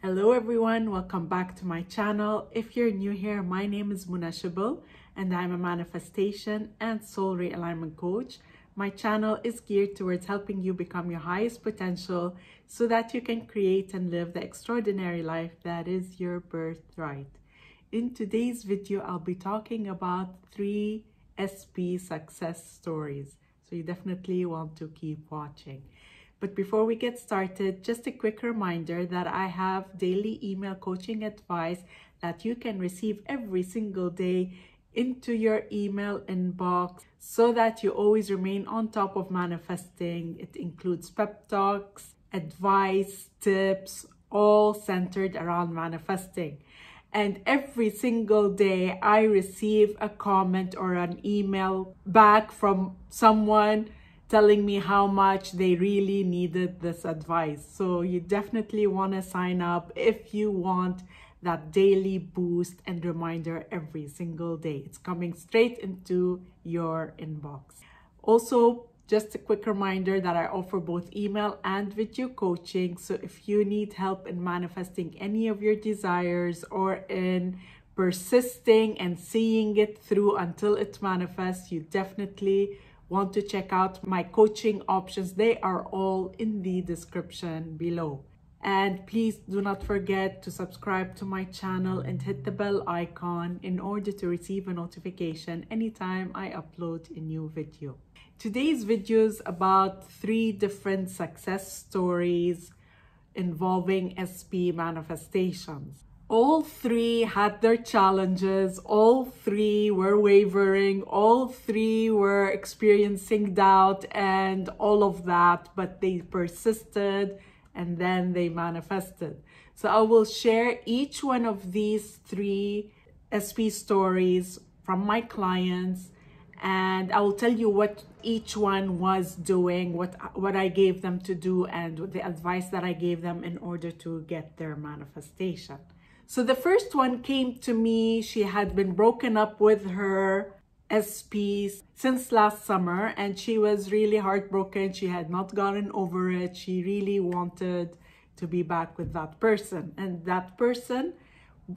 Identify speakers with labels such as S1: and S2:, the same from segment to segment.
S1: Hello everyone, welcome back to my channel. If you're new here, my name is Irresistible and I'm a manifestation and soul realignment coach. My channel is geared towards helping you become your highest potential so that you can create and live the extraordinary life that is your birthright. In today's video, I'll be talking about 3 SP success stories. So you definitely want to keep watching. But before we get started, just a quick reminder that I have daily email coaching advice that you can receive every single day into your email inbox so that you always remain on top of manifesting. It includes pep talks, advice, tips, all centered around manifesting. And every single day I receive a comment or an email back from someone telling me how much they really needed this advice. So you definitely want to sign up if you want that daily boost and reminder every single day. It's coming straight into your inbox. Also, just a quick reminder that I offer both email and video coaching. So if you need help in manifesting any of your desires or in persisting and seeing it through until it manifests, you definitely want to check out my coaching options. They are all in the description below. And please do not forget to subscribe to my channel and hit the bell icon in order to receive a notification anytime I upload a new video. Today's video is about 3 different success stories involving SP manifestations. All 3 had their challenges, all 3 were wavering, all 3 were experiencing doubt and all of that, but they persisted and then they manifested. So I will share each one of these 3 SP stories from my clients, and I will tell you what each one was doing, what I gave them to do, and the advice that I gave them in order to get their manifestation. So the first one came to me. She had been broken up with her SP since last summer and she was really heartbroken. She had not gotten over it. She really wanted to be back with that person, and that person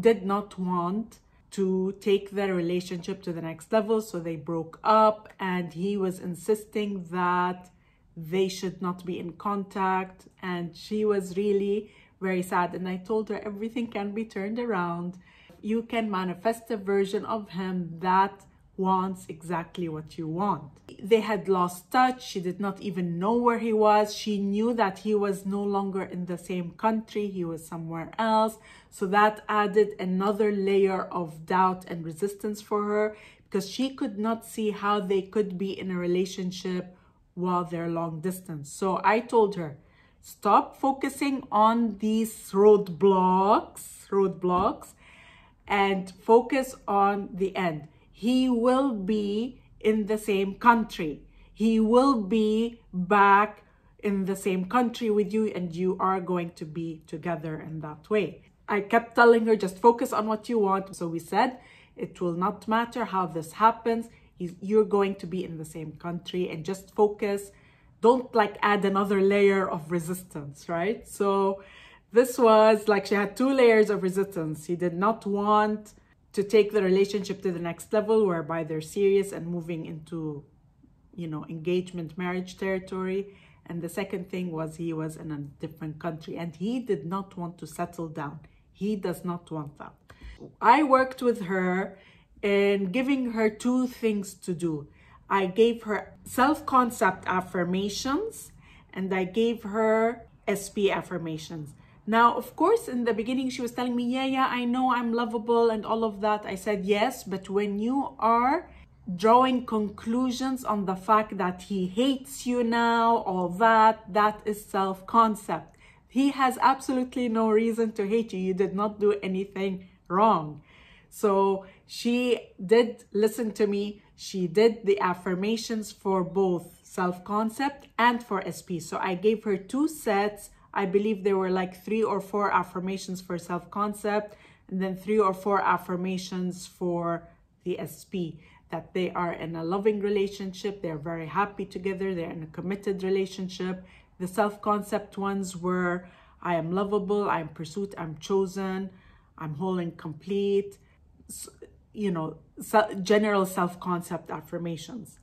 S1: did not want to take their relationship to the next level. So they broke up and he was insisting that they should not be in contact, and she was really very sad. And I told her everything can be turned around. You can manifest a version of him that wants exactly what you want. They had lost touch. She did not even know where he was. She knew that he was no longer in the same country. He was somewhere else. So that added another layer of doubt and resistance for her, because she could not see how they could be in a relationship while they're long distance. So I told her, stop focusing on these roadblocks and focus on the end. He will be in the same country. He will be back in the same country with you, and you are going to be together in that way. I kept telling her, just focus on what you want. So we said, it will not matter how this happens. You're going to be in the same country, and just focus. Don't add another layer of resistance, right? So this was she had 2 layers of resistance. He did not want to take the relationship to the next level, whereby they're serious and moving into, engagement, marriage territory. And the second thing was he was in a different country and he did not want to settle down. He does not want that. I worked with her in giving her 2 things to do. I gave her self-concept affirmations and I gave her SP affirmations. Now, of course, in the beginning, she was telling me, yeah, I know I'm lovable and all of that. I said, yes, but when you are drawing conclusions on the fact that he hates you now, all that is self-concept. He has absolutely no reason to hate you. You did not do anything wrong. So she did listen to me. She did the affirmations for both self-concept and for SP. So I gave her 2 sets. I believe there were 3 or 4 affirmations for self-concept and then 3 or 4 affirmations for the SP, that they are in a loving relationship. They're very happy together. They're in a committed relationship. The self-concept ones were, I am lovable, I'm pursued, I'm chosen, I'm whole and complete, you know, general self-concept affirmations.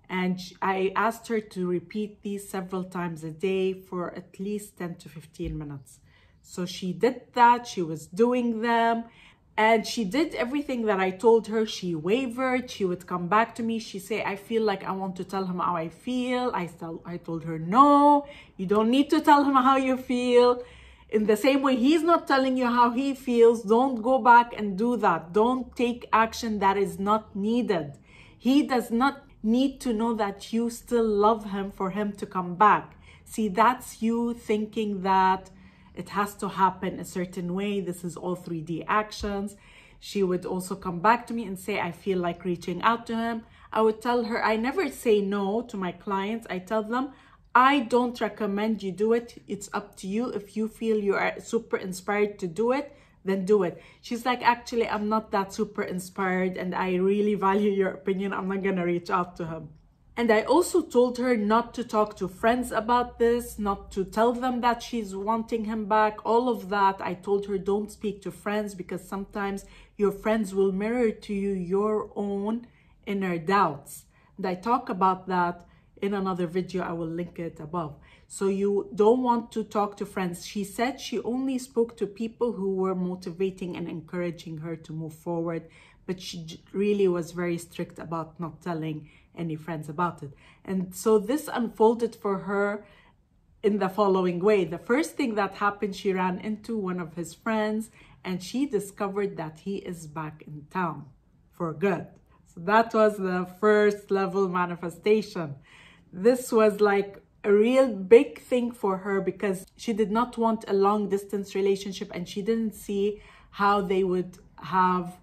S1: And I asked her to repeat these several times a day for at least 10 to 15 minutes. So she did that, she was doing them, and she did everything that I told her. She wavered, she would come back to me, she'd say, I feel like I want to tell him how I feel. I told her, no, you don't need to tell him how you feel. In the same way, he's not telling you how he feels. Don't go back and do that. Don't take action that is not needed. He does not need to know that you still love him for him to come back. See, that's you thinking that it has to happen a certain way. This is all 3D actions. She would also come back to me and say, I feel like reaching out to him. I would tell her, I never say no to my clients. I tell them, I don't recommend you do it. It's up to you. If you feel you are super inspired to do it, then do it. She's like, actually, I'm not that super inspired and I really value your opinion. I'm not gonna reach out to him. And I also told her not to talk to friends about this, not to tell them that she's wanting him back, all of that. I told her, don't speak to friends, because sometimes your friends will mirror to you your own inner doubts. And I talk about that in another video. I will link it above. So you don't want to talk to friends. She said she only spoke to people who were motivating and encouraging her to move forward, but she really was very strict about not telling any friends about it. And so this unfolded for her in the following way. The first thing that happened, she ran into one of his friends and she discovered that he is back in town for good. So that was the first level manifestation. This was like a real big thing for her because she did not want a long distance relationship and she didn't see how they would have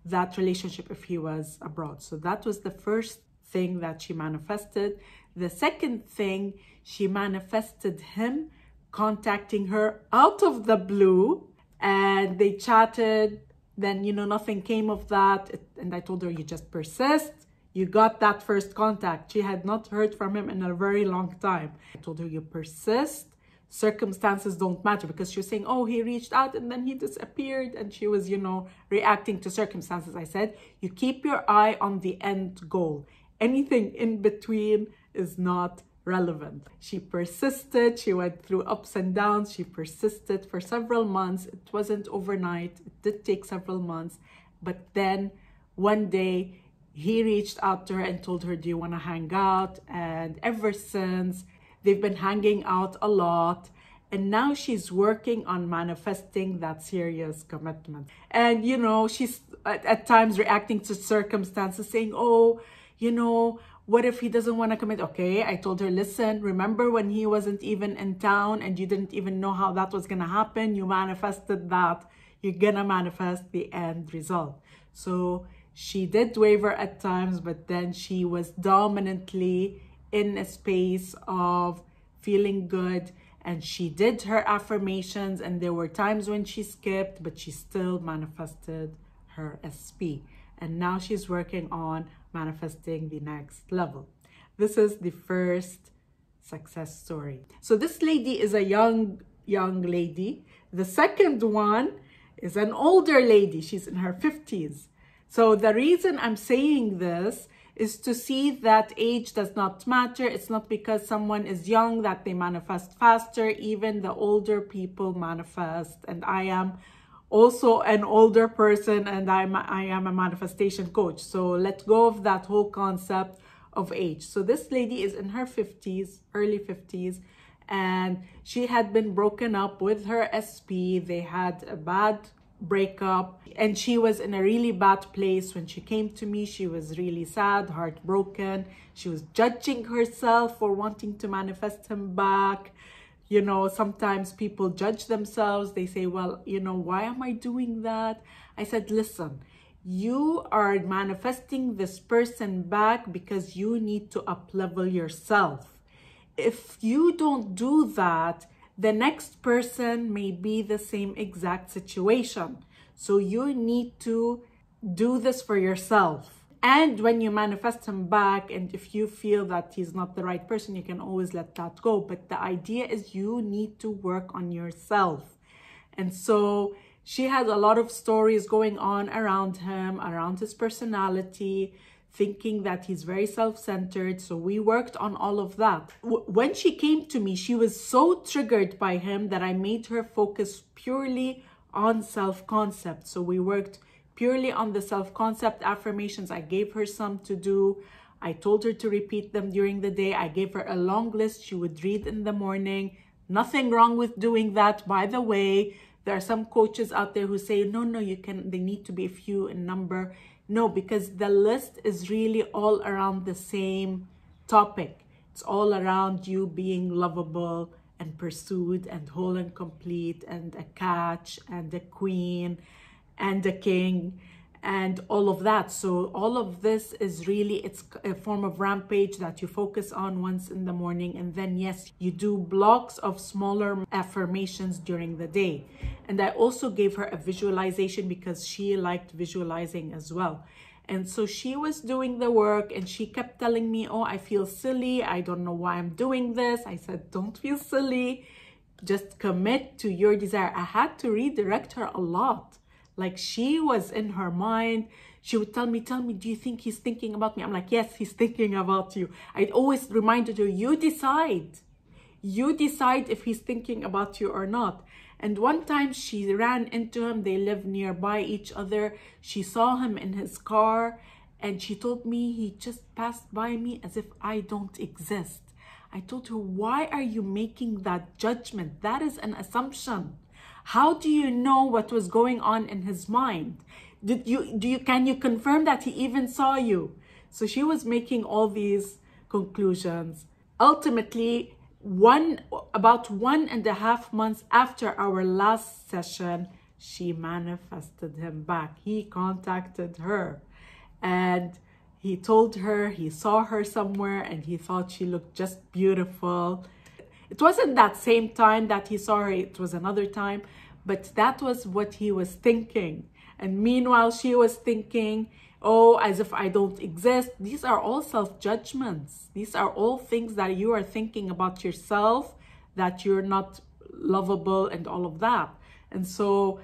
S1: that relationship if he was abroad. So that was the first thing that she manifested. The second thing, she manifested him contacting her out of the blue, and they chatted. Then, you know, nothing came of that. And I told her, you just persist. You got that first contact. She had not heard from him in a very long time. I told her, you persist. Circumstances don't matter, because she was saying, oh, he reached out and then he disappeared. And she was, you know, reacting to circumstances. I said, you keep your eye on the end goal. Anything in between is not relevant. She persisted. She went through ups and downs. She persisted for several months. It wasn't overnight. It did take several months. But then one day he reached out to her and told her, do you want to hang out? And ever since, they've been hanging out a lot. And now she's working on manifesting that serious commitment. And, you know, she's at times reacting to circumstances, saying, oh, you know, what if he doesn't want to commit? Okay, I told her, listen, remember when he wasn't even in town and you didn't even know how that was going to happen? You manifested that. You're going to manifest the end result. So she did waver at times, but then she was dominantly in a space of feeling good. And she did her affirmations, and there were times when she skipped, but she still manifested her SP. And now she's working on manifesting the next level. This is the first success story. So this lady is a young lady. The second one is an older lady. She's in her 50s. So the reason I'm saying this is to see that age does not matter. It's not because someone is young that they manifest faster. Even the older people manifest. And I am also an older person, and I am a manifestation coach. So let go of that whole concept of age. So this lady is in her 50s, early 50s, and she had been broken up with her SP. They had a bad breakup, and she was in a really bad place. When she came to me, she was really sad, heartbroken. She was judging herself for wanting to manifest him back. You know, sometimes people judge themselves. They say, well, you know, why am I doing that? I said, listen, you are manifesting this person back because you need to up-level yourself. If you don't do that, the next person may be the same exact situation. So you need to do this for yourself. And when you manifest him back, and if you feel that he's not the right person, you can always let that go. But the idea is you need to work on yourself. And so she had a lot of stories going on around him, around his personality, thinking that he's very self-centered. So we worked on all of that. When she came to me, she was so triggered by him that I made her focus purely on self-concept. So we worked purely on the self-concept affirmations. I gave her some to do. I told her to repeat them during the day. I gave her a long list she would read in the morning. Nothing wrong with doing that, by the way. There are some coaches out there who say, no, they need to be few in number. No, because the list is really all around the same topic. It's all around you being lovable and pursued and whole and complete and a catch and a queen and a king and all of that. So all of this is really, it's a form of rampage that you focus on once in the morning. And then yes, you do blocks of smaller affirmations during the day. And I also gave her a visualization because she liked visualizing as well. And so she was doing the work and she kept telling me, oh, I feel silly. I don't know why I'm doing this. I said, don't feel silly. Just commit to your desire. I had to redirect her a lot. Like she was in her mind. She would tell me, do you think he's thinking about me? I'm like, yes, he's thinking about you. I'd always reminded her, you decide. You decide if he's thinking about you or not. And one time she ran into him. They live nearby each other. She saw him in his car and she told me he just passed by me as if I don't exist. I told her, why are you making that judgment? That is an assumption. How do you know what was going on in his mind? Can you confirm that he even saw you? So she was making all these conclusions. Ultimately, about 1.5 months after our last session, she manifested him back. He contacted her and he told her he saw her somewhere and he thought she looked just beautiful. It wasn't that same time that he saw her, it was another time, but that was what he was thinking. And meanwhile, she was thinking, oh, as if I don't exist. These are all self-judgments. These are all things that you are thinking about yourself, that you're not lovable and all of that. And so,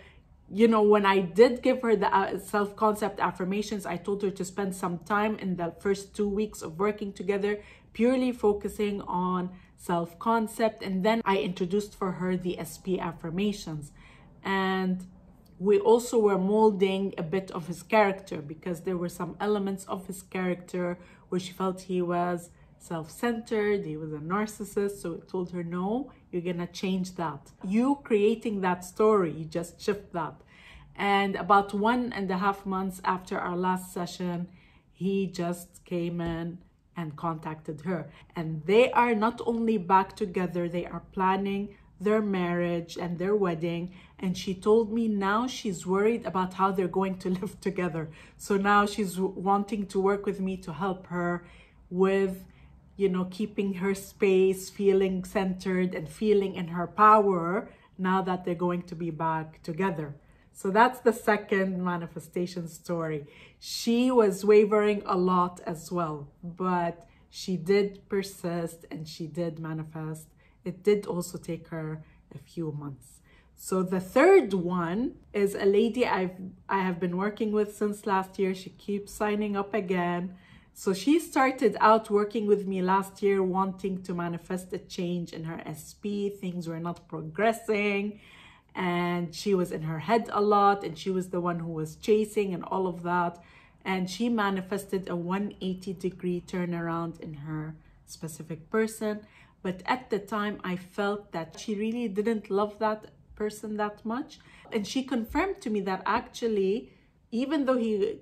S1: you know, when I did give her the self-concept affirmations, I told her to spend some time in the first 2 weeks of working together, purely focusing on self-concept. And then I introduced for her the SP affirmations. And we also were molding a bit of his character because there were some elements of his character where she felt he was self-centered, he was a narcissist. So I told her, no, you're gonna change that. You creating that story, you just shift that. And about 1.5 months after our last session, he just came in and contacted her. And they are not only back together, they are planning their marriage and their wedding. And she told me now she's worried about how they're going to live together. So now she's wanting to work with me to help her with, you know, keeping her space, feeling centered and feeling in her power now that they're going to be back together. So that's the second manifestation story. She was wavering a lot as well, but she did persist and she did manifest. It did also take her a few months. So the third one is a lady I have been working with since last year. She keeps signing up again. So she started out working with me last year, wanting to manifest a change in her SP. Things were not progressing and she was in her head a lot and she was the one who was chasing and all of that. And she manifested a 180-degree turnaround in her specific person. But at the time, I felt that she really didn't love that person that much. And she confirmed to me that actually, even though he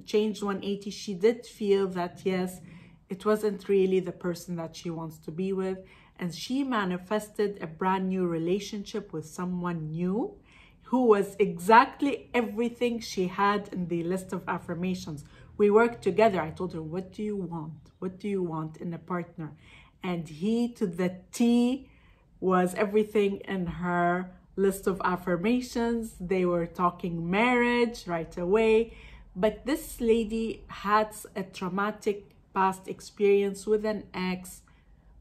S1: changed 180, she did feel that, yes, it wasn't really the person that she wants to be with. And she manifested a brand new relationship with someone new who was exactly everything she had in the list of affirmations. We worked together. I told her, what do you want? What do you want in a partner? And he, to the T, was everything in her list of affirmations. They were talking marriage right away. But this lady had a traumatic past experience with an ex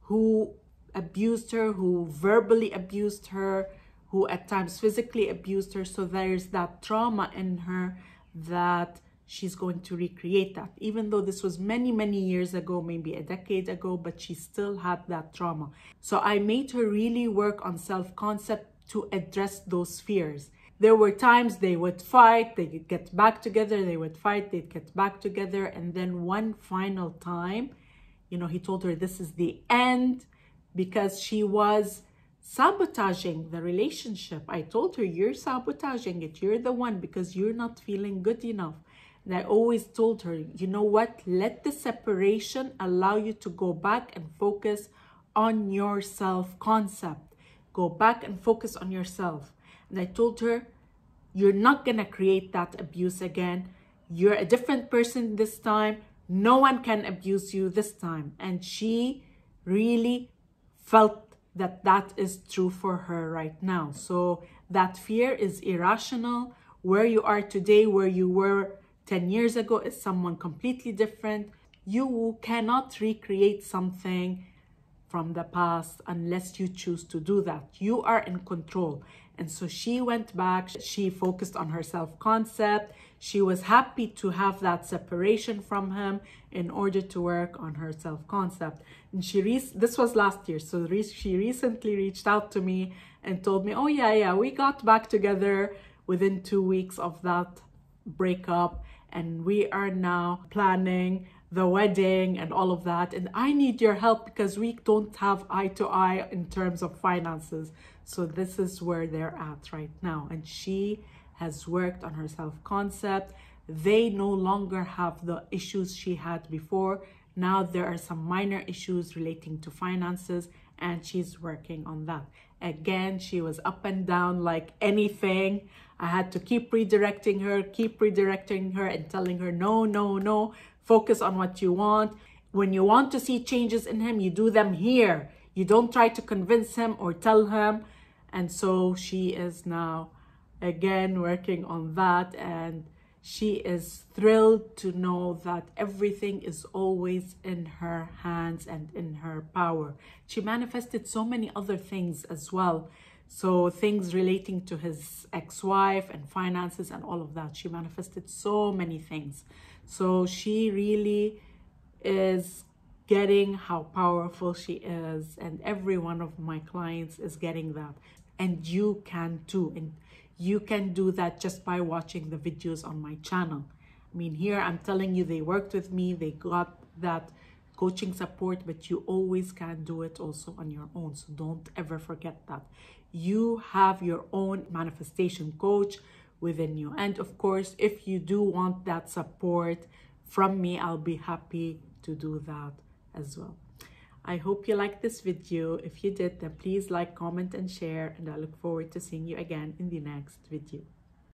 S1: who abused her, who verbally abused her, who at times physically abused her. So there's that trauma in her that she's going to recreate that. Even though this was many, many years ago, maybe a decade ago, but she still had that trauma. So I made her really work on self-concept to address those fears. There were times they would fight, they'd get back together, they would fight, they'd get back together. And then one final time, you know, he told her this is the end because she was sabotaging the relationship. I told her, you're sabotaging it. You're the one because you're not feeling good enough. And I always told her, you know what? Let the separation allow you to go back and focus on your self-concept. Go back and focus on yourself. And I told her, you're not going to create that abuse again. You're a different person this time. No one can abuse you this time. And she really felt that that is true for her right now. So that fear is irrational. Where you are today, where you were 10 years ago is someone completely different. You cannot recreate something from the past unless you choose to do that. You are in control. And so she went back, she focused on her self-concept. She was happy to have that separation from him in order to work on her self-concept. And this was last year. So she recently reached out to me and told me, oh yeah, we got back together within 2 weeks of that breakup. And we are now planning the wedding and all of that. And I need your help because we don't have eye to eye in terms of finances. So this is where they're at right now. And she has worked on her self-concept. They no longer have the issues she had before. Now there are some minor issues relating to finances and she's working on that. Again, she was up and down like anything. I had to keep redirecting her and telling her, no, focus on what you want. When you want to see changes in him, you do them here. You don't try to convince him or tell him. And so she is now again working on that, and she is thrilled to know that everything is always in her hands and in her power. She manifested so many other things as well. So things relating to his ex-wife and finances and all of that. She manifested so many things. So she really is getting how powerful she is, and every one of my clients is getting that. And you can too. And you can do that just by watching the videos on my channel. I mean, here I'm telling you, they worked with me, they got that coaching support, but you always can do it also on your own. So don't ever forget that. You have your own manifestation coach within you. And of course, if you do want that support from me, I'll be happy to do that as well. I hope you liked this video. If you did, then please like, comment, and share. And I look forward to seeing you again in the next video.